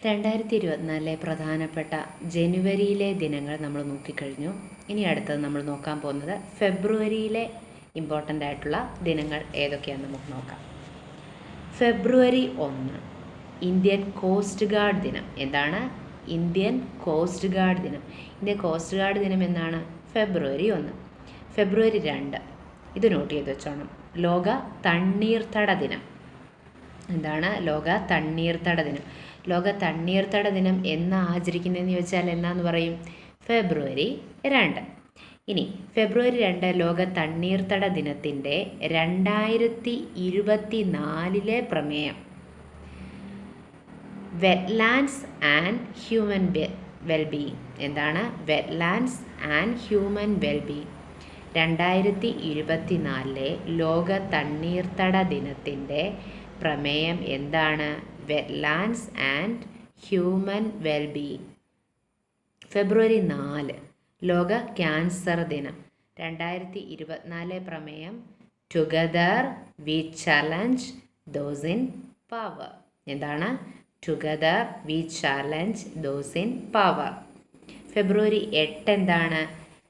2024 പ്രധാനപ്പെട്ട ജനുവരിയിലെ ദിനങ്ങൾ നമ്മൾ നോക്കിക്കഴിഞ്ഞു. ഇനി അടുത്തത് നമ്മൾ നോക്കാൻ പോകുന്നത് ഫെബ്രുവരിയിലെ ഇമ്പോർട്ടൻ്റ് ആയിട്ടുള്ള ദിനങ്ങൾ ഏതൊക്കെയാണെന്ന് നമുക്ക് നോക്കാം. ഫെബ്രുവരി 1 ഇന്ത്യൻ കോസ്റ്റ് ഗാർഡ് ദിനം. എന്താണ് ഇന്ത്യൻ കോസ്റ്റ് ഗാർഡ് ദിനം? ഇന്ത്യൻ കോസ്റ്റ് ഗാർഡ് ദിനം എന്നാണ് ഫെബ്രുവരി 1. ഫെബ്രുവരി 2 ഇത് നോട്ട് ചെയ്ത് വെച്ചോണം, ലോക തണ്ണീർത്തട ദിനം. എന്താണ് ലോക തണ്ണീർത്തട ദിനം? ലോക തണ്ണീർത്തട ദിനം എന്നാ ആചരിക്കുന്നതെന്ന് ചോദിച്ചാൽ എന്നാന്ന് പറയും? ഫെബ്രുവരി 2. ഇനി ഫെബ്രുവരി 2 ലോക തണ്ണീർത്തട ദിനത്തിൻ്റെ 2024 പ്രമേയം വെറ്റ്ലാൻഡ്സ് ആൻഡ് ഹ്യൂമൻ വെൽബീയിങ്. എന്താണ് വെറ്റ്ലാൻഡ്സ് ആൻഡ് ഹ്യൂമൻ വെൽബീയിങ്? 2024 ലോക തണ്ണീർത്തട ദിനത്തിൻ്റെ പ്രമേയം എന്താണ്? Wetlands and human wellbeing. ഫെബ്രുവരി 4 ലോക ക്യാൻസർ ദിനം. 2024 പ്രമേയം together we challenge those in power. എന്താണ് together we challenge those in power. ഫെബ്രുവരി 8 എന്താണ്?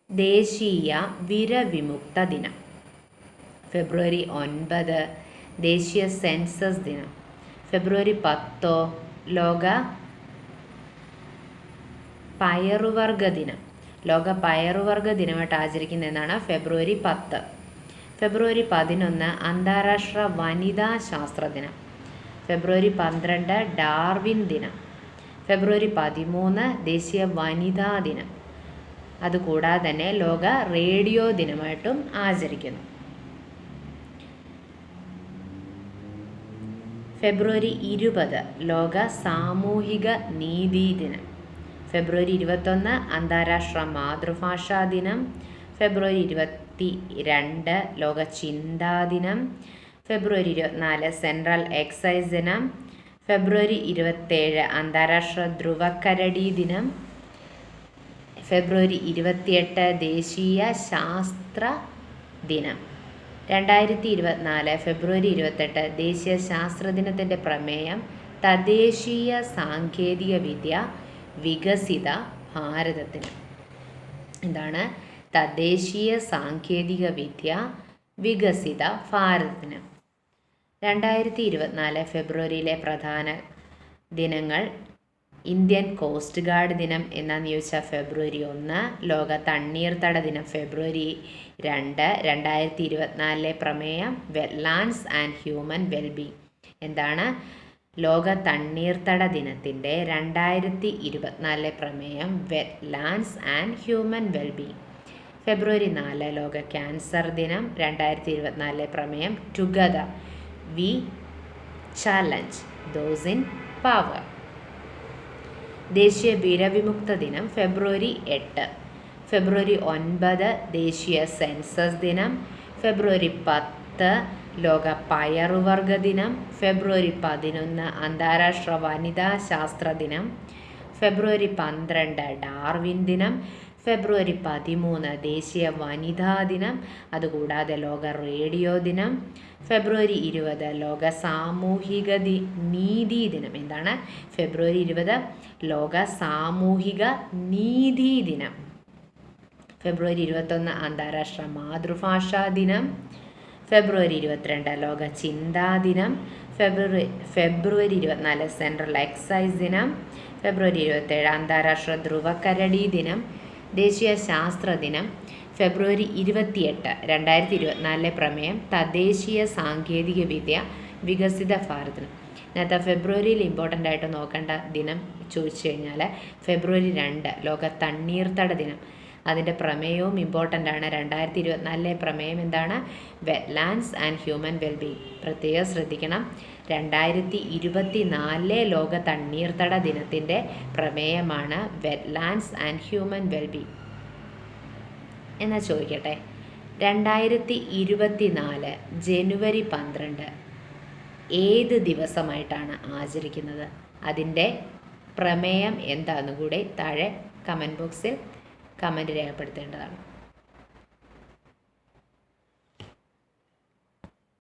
ദേശീയ വിരവിമുക്ത ദിനം. ഫെബ്രുവരി 9 ദേശീയ സെൻസസ് ദിനം. ഫെബ്രുവരി 10 ലോക പയറുവർഗ ദിനം. ലോക പയറുവർഗ ദിനമായിട്ട് ആചരിക്കുന്ന എന്നാണ് ഫെബ്രുവരി 10. ഫെബ്രുവരി 11 അന്താരാഷ്ട്ര വനിതാ ശാസ്ത്ര ദിനം. ഫെബ്രുവരി 12 ഡാർവിൻ ദിനം. ഫെബ്രുവരി 13 ദേശീയ വനിതാ ദിനം. അതുകൂടാതെ തന്നെ ലോക റേഡിയോ ദിനമായിട്ടും ആചരിക്കുന്നു. ഫെബ്രുവരി 20 ലോക സാമൂഹിക നീതി ദിനം. ഫെബ്രുവരി 21 അന്താരാഷ്ട്ര മാതൃഭാഷാ ദിനം. ഫെബ്രുവരി 22 ലോക ചിന്താ ദിനം. ഫെബ്രുവരി 24 സെൻട്രൽ എക്സൈസ് ദിനം. ഫെബ്രുവരി 27 അന്താരാഷ്ട്ര ധ്രുവക്കരടി ദിനം. ഫെബ്രുവരി 28 ദേശീയ ശാസ്ത്ര ദിനം. 2024 ഫെബ്രുവരി 28 ദേശീയ ശാസ്ത്ര ദിനത്തിൻ്റെ പ്രമേയം തദ്ദേശീയ സാങ്കേതിക വിദ്യ വികസിത ഭാരതത്തിന്. എന്താണ് തദ്ദേശീയ സാങ്കേതിക വിദ്യ വികസിത ഭാരതത്തിന്? 2024 ഫെബ്രുവരിയിലെ പ്രധാന ദിനങ്ങൾ ഇന്ത്യൻ കോസ്റ്റ് ഗാർഡ് ദിനം എന്നാന്ന് ചോദിച്ചാൽ ഫെബ്രുവരി 1. ലോക തണ്ണീർത്തട ദിനം ഫെബ്രുവരി 2. 2024 പ്രമേയം വെറ്റ്ലാൻഡ്സ് ആൻഡ് ഹ്യൂമൻ വെൽബീയിങ്. എന്താണ് ലോക തണ്ണീർത്തട ദിനത്തിൻ്റെ 2024 പ്രമേയം വെറ്റ്ലാൻഡ്സ് ആൻഡ് ഹ്യൂമൻ വെൽബീയിങ്. ഫെബ്രുവരി 4 ലോക ക്യാൻസർ ദിനം. 2024 പ്രമേയം together we challenge those in power. ദേശീയ വിരവിമുക്ത ദിനം ഫെബ്രുവരി 8. ഫെബ്രുവരി 9 ദേശീയ സെൻസസ് ദിനം. ഫെബ്രുവരി 10 ലോക പയറുവർഗ ദിനം. ഫെബ്രുവരി 11 അന്താരാഷ്ട്ര വനിതാ ശാസ്ത്ര ദിനം. ഫെബ്രുവരി 12 ഡാർവിൻ ദിനം. ഫെബ്രുവരി 13 ദേശീയ വനിതാ ദിനം. അതുകൂടാതെ ലോക റേഡിയോ ദിനം. ഫെബ്രുവരി 20 ലോക സാമൂഹിക നീതി ദിനം. എന്താണ് ഫെബ്രുവരി 20 ലോക സാമൂഹിക നീതി ദിനം. ഫെബ്രുവരി 21 അന്താരാഷ്ട്ര മാതൃഭാഷാ ദിനം. ഫെബ്രുവരി 22 ലോക ചിന്താ ദിനം. ഫെബ്രുവരി 24 സെൻട്രൽ എക്സൈസ് ദിനം. ഫെബ്രുവരി 27 അന്താരാഷ്ട്ര ധ്രുവക്കരടി ദിനം. ദേശീയ ശാസ്ത്ര ദിനം ഫെബ്രുവരി 28. 2024 പ്രമേയം തദ്ദേശീയ സാങ്കേതിക വിദ്യ വികസിത ഭാരതത്തിന്. ഇന്നത്തെ ഫെബ്രുവരിയിൽ ഇമ്പോർട്ടൻ്റ് ആയിട്ട് നോക്കേണ്ട ദിനം ചോദിച്ചു കഴിഞ്ഞാൽ ഫെബ്രുവരി 2 ലോക തണ്ണീർത്തട ദിനം. അതിൻ്റെ പ്രമേയവും ഇമ്പോർട്ടൻ്റ് ആണ്. 2024 പ്രമേയം എന്താണ്? Wetlands and human wellbeing. പ്രത്യേകം ശ്രദ്ധിക്കണം, 2024 ലോക തണ്ണീർത്തട ദിനത്തിൻ്റെ പ്രമേയമാണ് വെറ്റ്ലാൻഡ്സ് ആൻഡ് ഹ്യൂമൻ വെൽബീയിങ്. എന്നാൽ ചോദിക്കട്ടെ, 2024 ജനുവരി 12 ഏത് ദിവസമായിട്ടാണ് ആചരിക്കുന്നത്? അതിൻ്റെ പ്രമേയം എന്താണെന്ന് കൂടെ താഴെ കമൻറ്റ് ബോക്സിൽ കമൻറ്റ് രേഖപ്പെടുത്തേണ്ടതാണ്.